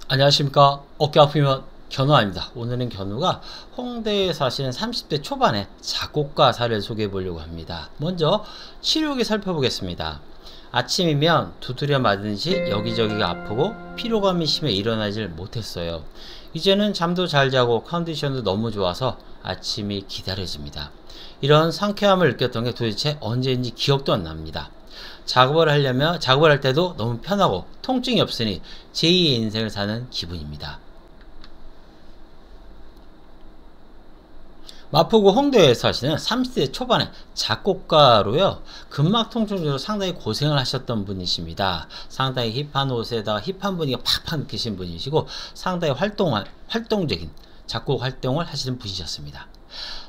안녕하십니까. 어깨 아프면 견우아입니다. 오늘은 견우가 홍대에 사시는 30대 초반의 작곡가사를 소개해 보려고 합니다. 먼저 치료기 살펴보겠습니다. 아침이면 두드려 맞은시 여기저기가 아프고 피로감이 심해 일어나질 못했어요. 이제는 잠도 잘 자고 컨디션도 너무 좋아서 아침이 기다려집니다. 이런 상쾌함을 느꼈던 게 도대체 언제인지 기억도 안 납니다. 작업을 할 때도 너무 편하고 통증이 없으니 제2의 인생을 사는 기분입니다. 마포구 홍대에 사시는 30대 초반의 작곡가로요. 근막 통증으로 상당히 고생을 하셨던 분이십니다. 상당히 힙한 옷에다 힙한 분위기가 팍팍 느끼신 분이시고 상당히 활동적인 작곡 활동을 하시는 분이셨습니다.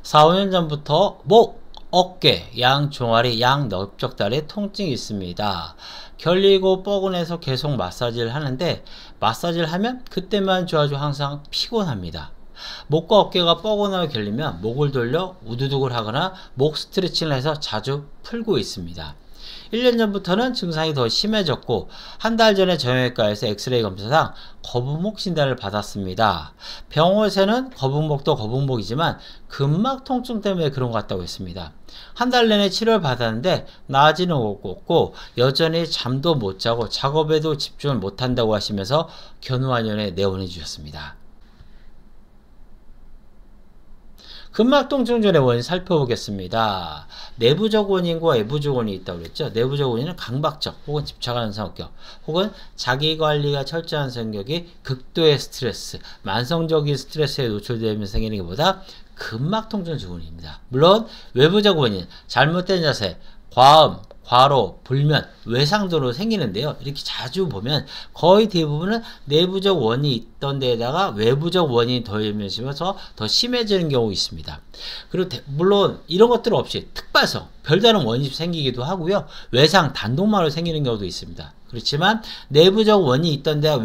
4, 5년 전부터 목, 어깨, 양 종아리, 양 넓적다리에 통증이 있습니다. 결리고 뻐근해서 계속 마사지를 하는데 마사지를 하면 그때만 좋아지고 항상 피곤합니다. 목과 어깨가 뻐근하게 결리면 목을 돌려 우두둑을 하거나 목 스트레칭을 해서 자주 풀고 있습니다. 1년 전부터는 증상이 더 심해졌고 한 달 전에 정형외과에서 엑스레이 검사상 거북목 진단을 받았습니다. 병원에서는 거북목도 거북목이지만 근막 통증 때문에 그런 것 같다고 했습니다. 한 달 내내 치료를 받았는데 나아지는 없고 여전히 잠도 못 자고 작업에도 집중을 못한다고 하시면서 견우한연에 내원해 주셨습니다. 근막 통증전의 원인 살펴보겠습니다. 내부적 원인과 외부적 원인이 있다고 그랬죠. 내부적 원인은 강박적 혹은 집착하는 성격 혹은 자기관리가 철저한 성격이 극도의 스트레스, 만성적인 스트레스에 노출되면서 생기는 것보다 근막 통증 원인입니다. 물론 외부적 원인, 잘못된 자세, 과음, 과로, 불면, 외상 등으로 생기는데요. 이렇게 자주 보면 거의 대부분은 내부적 원인이 있던 데에다가 외부적 원인이 더해지면서 더 심해지는 경우가 있습니다. 그리고 물론 이런 것들 없이 특발성, 별다른 원인이 생기기도 하고요. 외상, 단독만으로 생기는 경우도 있습니다. 그렇지만 내부적 원인이 있던 데가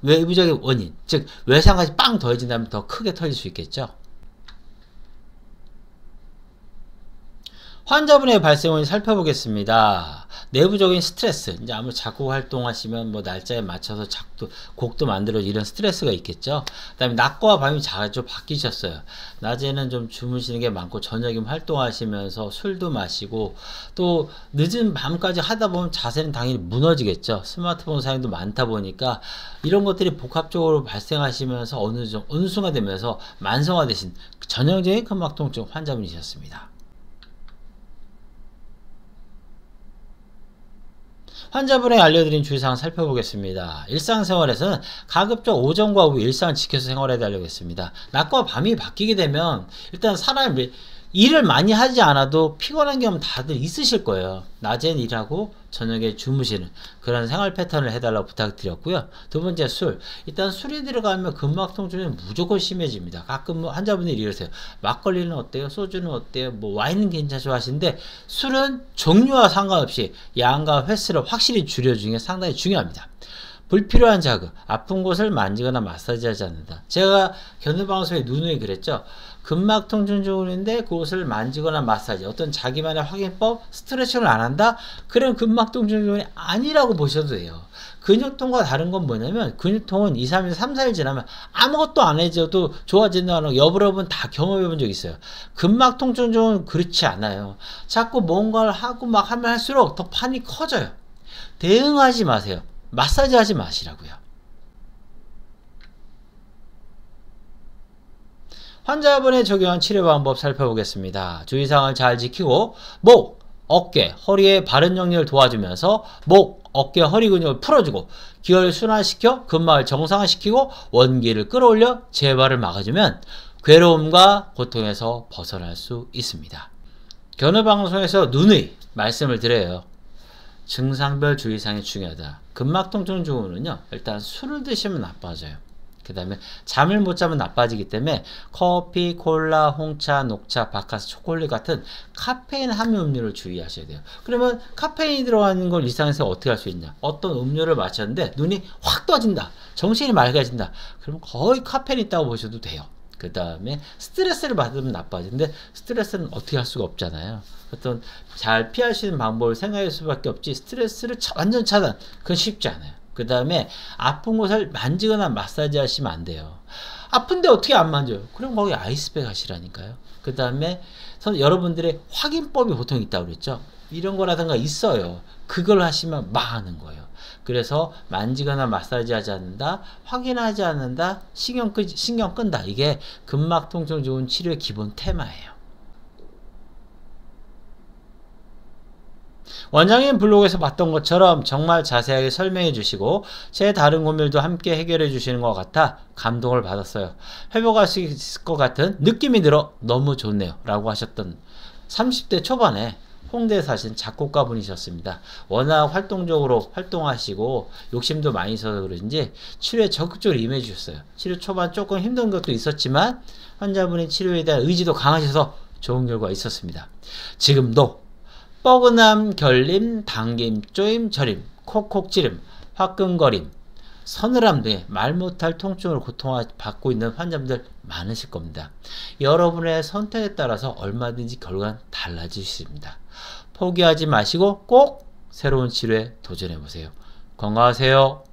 외부적인 원인, 즉 외상까지 빵 더해진다면 더 크게 터질 수 있겠죠. 환자분의 발생 원인 살펴보겠습니다. 내부적인 스트레스, 이제 아무래도 작곡 활동하시면 뭐 날짜에 맞춰서 곡도 만들어 이런 스트레스가 있겠죠. 그 다음에 낮과 밤이 자주 바뀌셨어요. 낮에는 좀 주무시는 게 많고 저녁에 활동하시면서 술도 마시고 또 늦은 밤까지 하다 보면 자세는 당연히 무너지겠죠. 스마트폰 사용도 많다 보니까 이런 것들이 복합적으로 발생하시면서 어느 순간 되면서 만성화되신 전형적인 근막통증 환자분이셨습니다. 환자분에게 알려드린 주의사항 살펴보겠습니다. 일상생활에서는 가급적 오전과 오후 일상을 지켜서 생활해달라고 했습니다. 낮과 밤이 바뀌게 되면 일단 사람이 일을 많이 하지 않아도 피곤한 경험 다들 있으실 거예요. 낮엔 일하고 저녁에 주무시는 그런 생활 패턴을 해달라고 부탁드렸고요. 두 번째 술. 일단 술이 들어가면 근막 통증이 무조건 심해집니다. 가끔 환자분들이 이러세요. 막걸리는 어때요? 소주는 어때요? 뭐 와인은 괜찮죠 하시는데 술은 종류와 상관없이 양과 횟수를 확실히 줄여주는 게 상당히 중요합니다. 불필요한 자극, 아픈 곳을 만지거나 마사지하지 않는다. 제가 견우방송에 누누이 그랬죠. 근막 통증 중인데 그곳을 만지거나 마사지, 어떤 자기만의 확인법, 스트레칭을 안 한다? 그런 근막 통증 중이 아니라고 보셔도 돼요. 근육통과 다른 건 뭐냐면 근육통은 2, 3일, 3, 4일 지나면 아무것도 안 해줘도 좋아진다는 거 여러분 다 경험해 본 적 있어요. 근막 통증 중은 그렇지 않아요. 자꾸 뭔가를 하고 막 하면 할수록 더 판이 커져요. 대응하지 마세요. 마사지 하지 마시라고요. 환자분의 적용한 치료 방법 살펴보겠습니다. 주의사항을 잘 지키고 목, 어깨, 허리의 바른 정렬을 도와주면서 목, 어깨, 허리 근육을 풀어주고 기혈을 순환시켜 근막을 정상화시키고 원기를 끌어올려 재발을 막아주면 괴로움과 고통에서 벗어날 수 있습니다. 견우방송에서 누누이 말씀을 드려요. 증상별 주의사항이 중요하다. 근막통증 증후군은요, 일단 술을 드시면 나빠져요. 그 다음에 잠을 못 자면 나빠지기 때문에 커피, 콜라, 홍차, 녹차, 바카스, 초콜릿 같은 카페인 함유 음료를 주의하셔야 돼요. 그러면 카페인이 들어가는 걸 일상에서 어떻게 할 수 있냐? 어떤 음료를 마셨는데 눈이 확 떠진다. 정신이 맑아진다. 그러면 거의 카페인 있다고 보셔도 돼요. 그 다음에 스트레스를 받으면 나빠지는데 스트레스는 어떻게 할 수가 없잖아요. 어떤 잘 피할 수 있는 방법을 생각할 수밖에 없지 스트레스를 완전 차단, 그건 쉽지 않아요. 그 다음에 아픈 곳을 만지거나 마사지 하시면 안 돼요. 아픈데 어떻게 안 만져요? 그럼 거기 아이스백 하시라니까요. 그 다음에 여러분들의 확인법이 보통 있다고 그랬죠. 이런 거라든가 있어요. 그걸 하시면 망하는 거예요. 그래서 만지거나 마사지 하지 않는다, 확인하지 않는다, 신경 끈다. 이게 근막 통증 좋은 치료의 기본 테마예요. 원장님 블로그에서 봤던 것처럼 정말 자세하게 설명해 주시고 제 다른 고민도 함께 해결해 주시는 것 같아 감동을 받았어요. 회복할 수 있을 것 같은 느낌이 들어 너무 좋네요 라고 하셨던 30대 초반에 홍대에 사신 작곡가 분이셨습니다. 워낙 활동적으로 활동하시고 욕심도 많이 있어서 그런지 치료에 적극적으로 임해 주셨어요. 치료 초반 조금 힘든 것도 있었지만 환자분의 치료에 대한 의지도 강하셔서 좋은 결과가 있었습니다. 지금도 뻐근함, 결림, 당김, 쪼임, 저림, 콕콕 찌름, 화끈거림, 서늘함 등의 말 못할 통증으로 고통받고 있는 환자분들 많으실 겁니다. 여러분의 선택에 따라서 얼마든지 결과는 달라질 수 있습니다. 포기하지 마시고 꼭 새로운 치료에 도전해 보세요. 건강하세요.